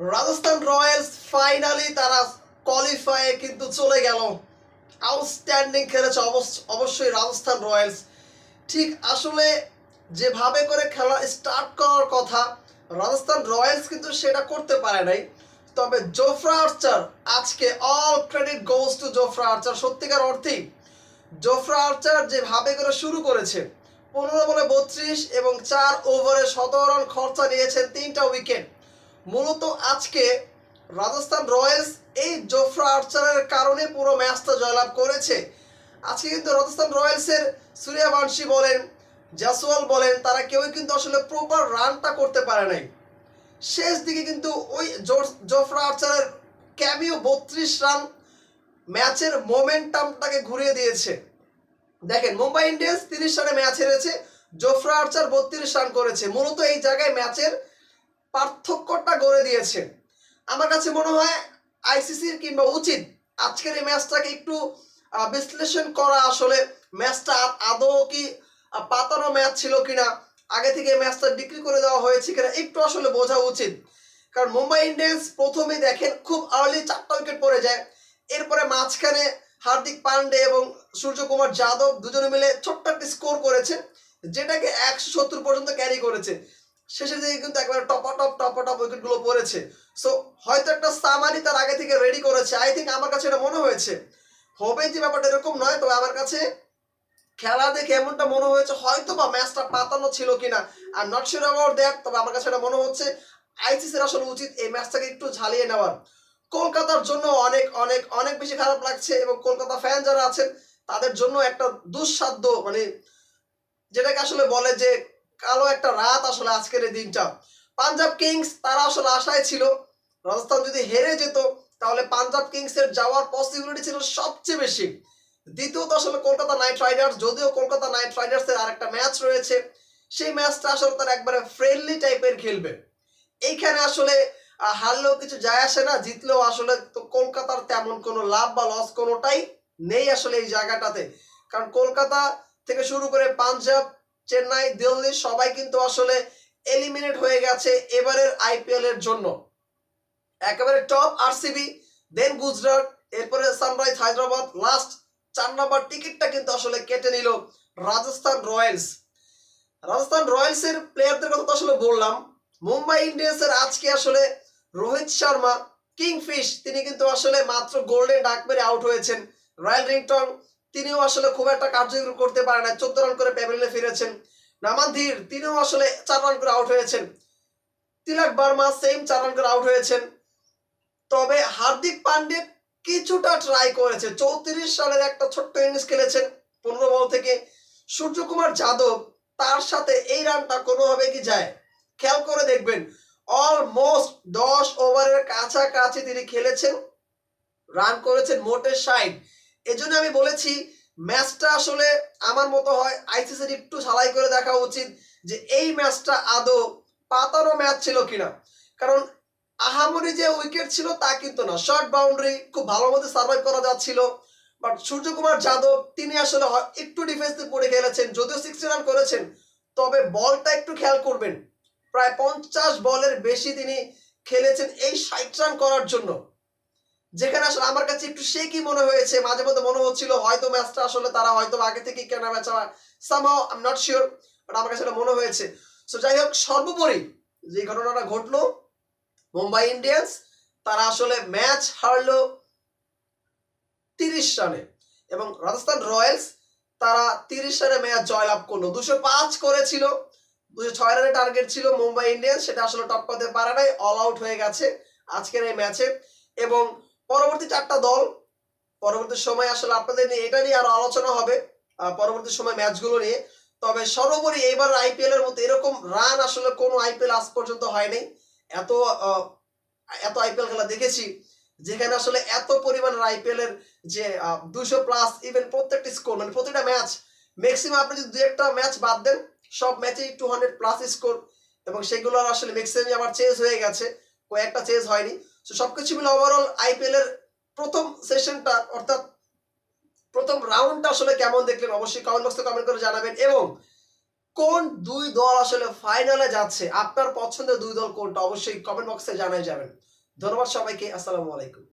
Rajasthan Royals finally তারা qualify কিন্তু চলে গেল। আউটস্ট্যান্ডিং খেলেছে অবশ্যই রাজস্থান রয়্যালস। ঠিক আসলে যেভাবে করে খেলা স্টার্ট করার কথা রাজস্থান রয়্যালস কিন্তু সেটা করতে পারে নাই। তবে জোফরা আর্চার আজকে all credit goes to Jofra Archer. সত্যিকার অর্থেই জোফরা আর্চার যেভাবে করে শুরু করেছে 15 বলে 32 এবং 4 ওভারে 17 রান খরচা নিয়েছেন 3টা উইকেট। মূলত আজকে রাজস্থান রয়্যালস এই জোফরা আর্চারের কারণে পুরো ম্যাচটা জয়লাভ করেছে। আজকে কিন্তু রাজস্থান রয়্যালসের সূর্যবংশী বলেন, জাসওয়াল বলেন, তারা কেউই কিন্তু আসলে প্রপার রানটা করতে পারে নাই। শেষ দিকে কিন্তু ওই জোফরা আর্চারের ক্যামিও 32 রান ম্যাচের মোমেন্টামটাকে ঘুরিয়ে দিয়েছে। দেখেন, মুম্বাই ইন্ডিয়ান্স 30 রানে ম্যাচ হেরেছে, জোফরা আর্চার 32 রান করেছে। মূলত এই জায়গায় ম্যাচের পার্থক্যটা গড়ে দিয়েছে। আমার কাছে মনে হয় আইসিসির কিংবা উচিত আজকের এই ম্যাচটাকে একটু বিশ্লেষণ করা। আসলে ম্যাচটা আদৌ কি পাতানো ম্যাচ ছিল কিনা, আগে থেকে ম্যাচটা বিক্রি করে দেওয়া হয়েছে কিনা একটু আসলে বোঝা উচিত। কারণ মুম্বাই ইন্ডিয়ান্স প্রথমে দেখেন খুব আর্লি 4টা উইকেট পড়ে যায়। এরপরে মাঝখানে হার্দিক পান্ডে এবং সূর্যকুমার যাদব দুজনে মিলে ছোট্ট একটি স্কোর করেছে, যেটাকে 170 পর্যন্ত ক্যারি করেছে। শেষের দিকে কিন্তু একবার টপাটপ উইকেটগুলো পড়েছে। সো হয়তো একটা সামারি তার আগে থেকে রেডি করেছে। আই থিঙ্ক আমার কাছে এটা মনে হয়েছে। হবে যে ব্যাপারটা এরকম নয়, তবে আমার কাছে খেলা দেখে এমনটা মনে হয়েছে হয়তো বা ম্যাচটা পাতানো ছিল কিনা। I am not sure about that. তবে আমার কাছে এটা মনে হচ্ছে আইসিসির আসলে উচিত এই ম্যাচটাকে একটু ঝালিয়ে নেওয়ার। কলকাতার জন্য অনেক অনেক অনেক বেশি খারাপ লাগছে এবং কলকাতা ফ্যান যারা আছেন তাদের জন্য একটা দুঃসাধ্য, মানে যেটাকে আসলে বলে যে কালো একটা রাত আসলে আজকের এই দিনটা। পাঞ্জাব কিংস তারা আসলে আশায় ছিল রাজস্থান যদি হেরে যেত তাহলে পাঞ্জাব কিংসের যাওয়ার পসিবিলিটি ছিল সবচেয়ে বেশি। দ্বিতীয়ত আসলে কলকাতা নাইট রাইডার্স, যদিও কলকাতা নাইট রাইডার্সের আরেকটা ম্যাচ রয়েছে, সেই ম্যাচটা আসলে তারা একবারে ফ্রেন্ডলি টাইপের খেলবে। এইখানে আসলে হারলেও কিছু যায় আসে না, জিতলেও আসলে তো কলকাতার তেমন কোনো লাভ বা লস কোনোটাই নেই আসলে এই জায়গাটাতে। কারণ কলকাতা থেকে শুরু করে পাঞ্জাব, চেন্নাই, দিল্লি সবাই কিন্তু আসলে এলিমিনেট হয়ে গেছে এবারের আইপিএল এর জন্য। একেবারে টপ আরসিবি, দেন গুজরাট, এরপরে সানরাইজ হায়দ্রাবাদ, লাস্ট 4 নম্বর টিকিটটা কিন্তু আসলে কেটে নিল রাজস্থান রয়্যালস। রাজস্থান রয়্যালসের প্লেয়ারদের কথা তো আসলে বললাম। মুম্বাই ইন্ডিয়ান্সের আজকে আসলে রোহিত শর্মা কিংফিশ তিনি কিন্তু আসলে মাত্র গোল্ডেন ডাক মেরে আউট হয়েছেন। রয়্যাল রিংটন তিনিও আসলে খুব একটা কার্যকরী করতে পারে না, 14 রান করে প্যাভিলিয়নে ফিরেছেন। নামান ধীর তিনিও আসলে 4 রান করে আউট হয়েছেন। তিলক বার্মা সেম 4 রান করে আউট হয়েছেন। তবে হার্দিক পান্ডে কিছুটা ট্রাই করেছে, 34 রানের একটা ছোট্ট ইনিংস খেলেছেন 15 বল থেকে। সূর্যকুমার যাদব তার সাথে এই রানটা কোনোভাবে কি যায়? খেয়াল করে দেখবেন অলমোস্ট 10 ওভারের কাছাকাছি তিনি খেলেছেন, রান করেছেন মোটে 60। এজন্য আমি বলেছি ম্যাচটা আসলে আমার মতো হয় আইসিসির একটু ঝালাই করে দেখা উচিত যে এই ম্যাচটা আদৌ পাতানো ম্যাচ ছিল কিনা। কারণ আহামরি যে উইকেট ছিল তা কিন্তু না, শর্ট বাউন্ডারি খুব ভালো মতো সার্ভাইভ করা যাচ্ছিল। বাট সূর্যকুমার যাদব তিনি আসলে একটু ডিফেন্সে পড়ে খেলেছেন, যদিও 60 রান করেছেন। তবে বলটা একটু খেয়াল করবেন, প্রায় 50 বলের বেশি তিনি খেলেছেন এই 60 রান করার জন্য। যেখানে আসলে আমার কাছে একটু সে কি মনে হয়েছে, মাঝে মধ্যে মনে হচ্ছিল হয়তো ম্যাচটা আসলে তারা হয়তো আগে থেকে কেনা match, somehow I am not sure, but আমার কাছে এটা মনে হয়েছে। সো যাই হোক, সর্বোপরি যে ঘটনাটা ঘটলো, মুম্বাই ইন্ডিয়ান্স তারা আসলে ম্যাচ হারলো 30 রানে এবং রাজস্থান রয়্যালস তারা 30 রানে ম্যাচ জয়লাভ করলো। 205 করেছিল, 206 রানের টার্গেট ছিল মুম্বাই ইন্ডিয়ান্স, সেটা আসলে টপ করতে পারে নাই, অল আউট হয়ে গেছে আজকের এই ম্যাচে। এবং পরবর্তী 4টা দল পরবর্তী সময় আসলে আপনাদের নিয়ে এটা নিয়ে আরো আলোচনা হবে পরবর্তী সময় ম্যাচগুলো নিয়ে। তবে সর্বোপরি এইবার আইপিএল এর মতো এরকম রান আসলে কোনো আইপিএল আজ পর্যন্ত হয়নি। এত এত আইপিএল খেলা দেখেছি যেখানে আসলে এত পরিমাণ আইপিএল এর যে 200+ ইভেন প্রত্যেকটি স্কোর, মানে প্রতিটা ম্যাচ ম্যাক্সিমাম আপনি যদি 2-একটা ম্যাচ বাদ দেন সব ম্যাচেই 200+ স্কোর, এবং সেগুলো আবার ম্যাক্সিমাম আবার চেঞ্জ হয়ে গেছে, কয়েকটা চেঞ্জ হয়নি। তো সবকিছু মিলে ওভারঅল আইপিএল এর প্রথম সেশনটা অর্থাৎ প্রথম রাউন্ডটা আসলে কেমন দেখলেন অবশ্যই কমেন্ট বক্সে কমেন্ট করে জানাবেন। এবং কোন দুই দল আসলে ফাইনালে যাচ্ছে, আপনার পছন্দের দুই দল কোনটা, অবশ্যই কমেন্ট বক্সে জানাই যাবেন। ধন্যবাদ সবাইকে। আসসালামু আলাইকুম।